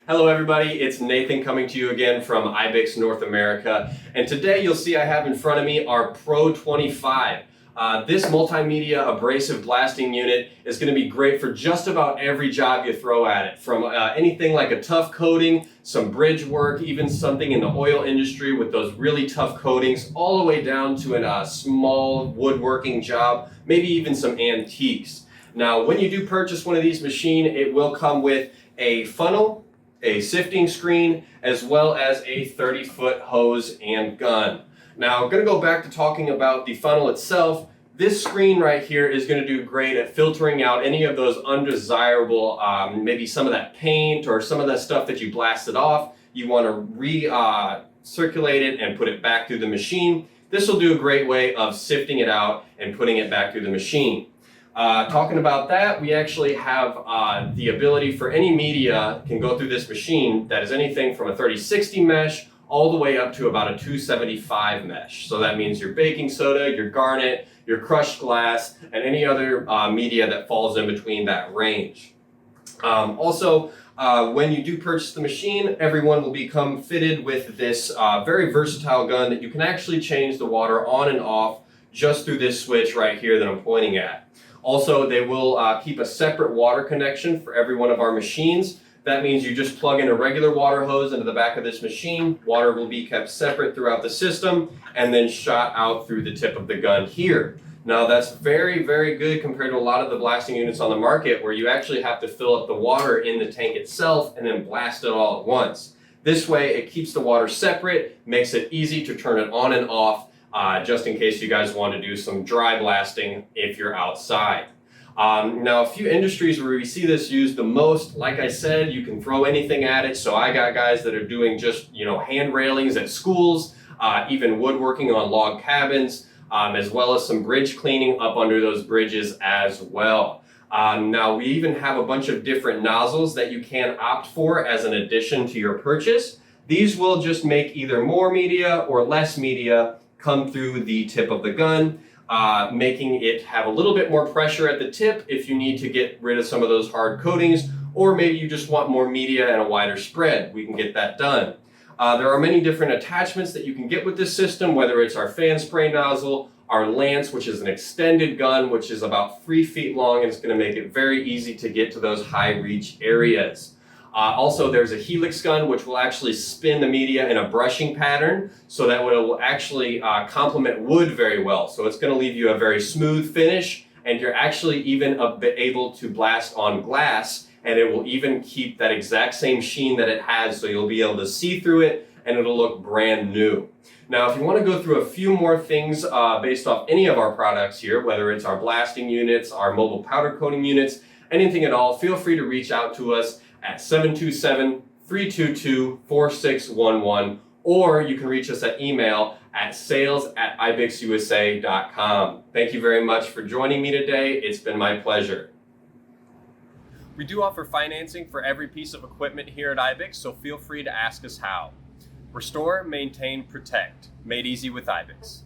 Hello everybody, it's Nathan coming to you again from IBIX North America, and today you'll see I have in front of me our Pro 25. This multimedia abrasive blasting unit is going to be great for just about every job you throw at it, from anything like a tough coating, some bridge work, even something in the oil industry with those really tough coatings, all the way down to a small woodworking job, maybe even some antiques. Now, when you do purchase one of these machines, it will come with a funnel, a sifting screen, as well as a 30-foot hose and gun. Now, I'm going to go back to talking about the funnel itself. This screen right here is going to do great at filtering out any of those undesirable, maybe some of that paint or some of that stuff that you blasted off. You want to recirculate it and put it back through the machine. This will do a great way of sifting it out and putting it back through the machine. Talking about that, we actually have the ability for any media can go through this machine that is anything from a 30-60 mesh all the way up to about a 275 mesh. So that means your baking soda, your garnet, your crushed glass, and any other media that falls in between that range. Also, when you do purchase the machine, everyone will become fitted with this very versatile gun that you can actually change the water on and off just through this switch right here that I'm pointing at. Also, they will keep a separate water connection for every one of our machines. That means you just plug in a regular water hose into the back of this machine. Water will be kept separate throughout the system and then shot out through the tip of the gun here. Now, that's very, very good compared to a lot of the blasting units on the market where you actually have to fill up the water in the tank itself and then blast it all at once. This way, it keeps the water separate, makes it easy to turn it on and off, just in case you guys want to do some dry blasting if you're outside. Now, a few industries where we see this used the most, like I said, you can throw anything at it. So I got guys that are doing just, hand railings at schools, even woodworking on log cabins, as well as some bridge cleaning up under those bridges as well. Now, we even have a bunch of different nozzles that you can opt for as an addition to your purchase. These will just make either more media or less media come through the tip of the gun, making it have a little bit more pressure at the tip if you need to get rid of some of those hard coatings, or maybe you just want more media and a wider spread. We can get that done. There are many different attachments that you can get with this system, whether it's our fan spray nozzle, our lance, which is an extended gun, which is about 3 feet long, and it's going to make it very easy to get to those high reach areas. Also, there's a helix gun, which will actually spin the media in a brushing pattern, so that it will actually complement wood very well. So it's going to leave you a very smooth finish, and you're actually even able to blast on glass, and it will even keep that exact same sheen that it has, so you'll be able to see through it, and it'll look brand new. Now, if you want to go through a few more things based off any of our products here, whether it's our blasting units, our mobile powder coating units, anything at all, feel free to reach out to us at 727-322-4611, or you can reach us at email at sales@ibixusa.com. Thank you very much for joining me today. It's been my pleasure. We do offer financing for every piece of equipment here at IBIX, so feel free to ask us how. Restore, maintain, protect. Made easy with IBIX.